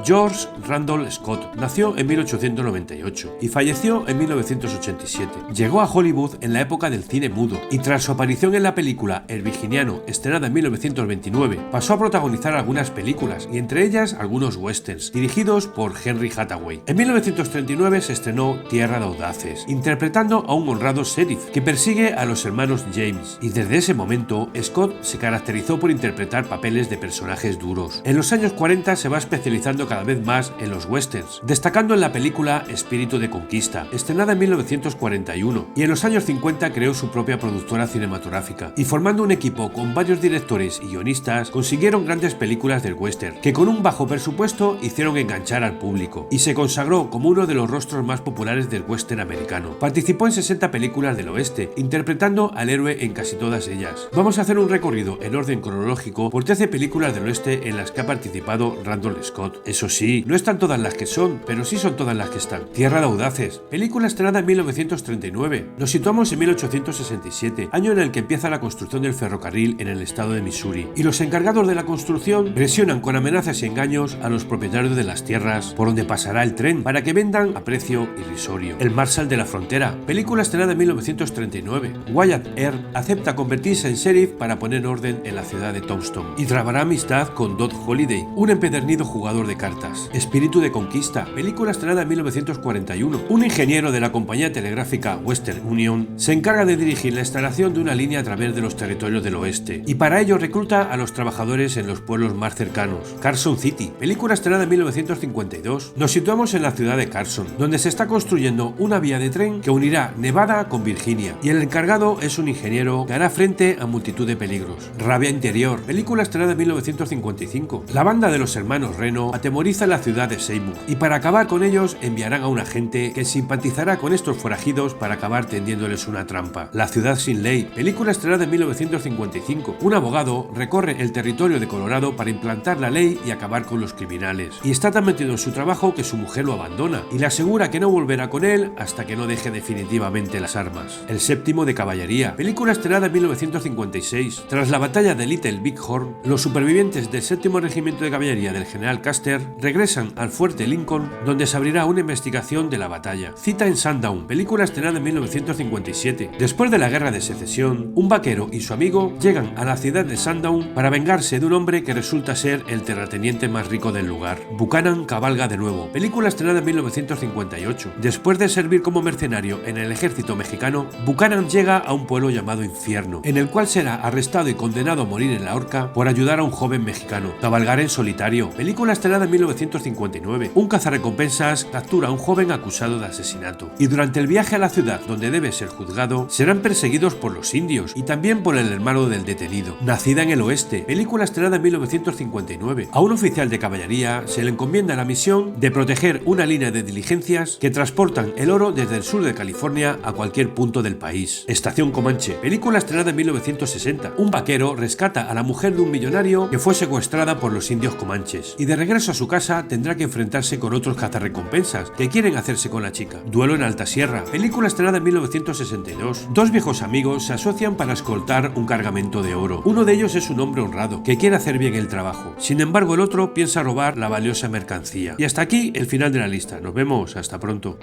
George Randall Scott nació en 1898 y falleció en 1987. Llegó a Hollywood en la época del cine mudo y tras su aparición en la película El Virginiano, estrenada en 1929, pasó a protagonizar algunas películas y entre ellas algunos westerns, dirigidos por Henry Hathaway. En 1939 se estrenó Tierra de Audaces, interpretando a un honrado sheriff que persigue a los hermanos James, y desde ese momento Scott se caracterizó por interpretar papeles de personajes duros. En los años 40 se va especializando cada vez más en los westerns, destacando en la película Espíritu de Conquista, estrenada en 1941, y en los años 50 creó su propia productora cinematográfica, y formando un equipo con varios directores y guionistas consiguieron grandes películas del western, que con un bajo presupuesto hicieron enganchar al público, y se consagró como uno de los rostros más populares del western americano. Participó en 60 películas del oeste, interpretando al héroe en casi todas ellas. Vamos a hacer un recorrido en orden cronológico por 13 películas del oeste en las que ha participado Randall Scott. Eso sí, no están todas las que son, pero sí son todas las que están. Tierra de Audaces, película estrenada en 1939. Nos situamos en 1867, año en el que empieza la construcción del ferrocarril en el estado de Missouri, y los encargados de la construcción presionan con amenazas y engaños a los propietarios de las tierras por donde pasará el tren para que vendan a precio irrisorio. El Marshal de la Frontera, película estrenada en 1939. Wyatt Earp acepta convertirse en sheriff para poner orden en la ciudad de Tombstone y trabará amistad con Dodd Holliday, un empedernido jugador de cartas. Espíritu de Conquista, película estrenada en 1941. Un ingeniero de la compañía telegráfica Western Union se encarga de dirigir la instalación de una línea a través de los territorios del oeste y para ello recluta a los trabajadores en los pueblos más cercanos. Carson City, película estrenada en 1952. Nos situamos en la ciudad de Carson, donde se está construyendo una vía de tren que unirá Nevada con Virginia, y el encargado es un ingeniero que hará frente a multitud de peligros. Rabia Interior, película estrenada en 1955. La banda de los hermanos Reno atemoriza la ciudad de Seymour, y para acabar con ellos enviarán a un agente que simpatizará con estos forajidos para acabar tendiéndoles una trampa. La ciudad sin ley, película estrenada en 1955. Un abogado recorre el territorio de Colorado para implantar la ley y acabar con los criminales, y está tan metido en su trabajo que su mujer lo abandona y le asegura que no volverá con él hasta que no deje definitivamente las armas. El Séptimo de Caballería, película estrenada en 1956. Tras la batalla de Little Big Horn, los supervivientes del Séptimo Regimiento de Caballería del general Custer regresan al fuerte Lincoln, donde se abrirá una investigación de la batalla. Cita en Sundown, película estrenada en 1957. Después de la Guerra de Secesión, un vaquero y su amigo llegan a la ciudad de Sundown para vengarse de un hombre que resulta ser el terrateniente más rico del lugar. Buchanan cabalga de nuevo, película estrenada en 1958. Después de servir como mercenario en el ejército mexicano, Buchanan llega a un pueblo llamado Infierno, en el cual será arrestado y condenado a morir en la horca por ayudar a un joven mexicano. Cabalgar en solitario, película estrenada en 1959. Un cazarrecompensas captura a un joven acusado de asesinato, y durante el viaje a la ciudad donde debe ser juzgado, serán perseguidos por los indios y también por el hermano del detenido. Nacida en el oeste, película estrenada en 1959. A un oficial de caballería se le encomienda la misión de proteger una línea de diligencias que transportan el oro desde el sur de California a cualquier punto del país. Estación Comanche, película estrenada en 1960. Un vaquero rescata a la mujer de un millonario que fue secuestrada por los indios comanches, y de regreso a su casa tendrá que enfrentarse con otros cazarrecompensas que quieren hacerse con la chica. Duelo en Alta Sierra, película estrenada en 1962. Dos viejos amigos se asocian para escoltar un cargamento de oro. Uno de ellos es un hombre honrado que quiere hacer bien el trabajo. Sin embargo, el otro piensa robar la valiosa mercancía. Y hasta aquí el final de la lista. Nos vemos, hasta pronto.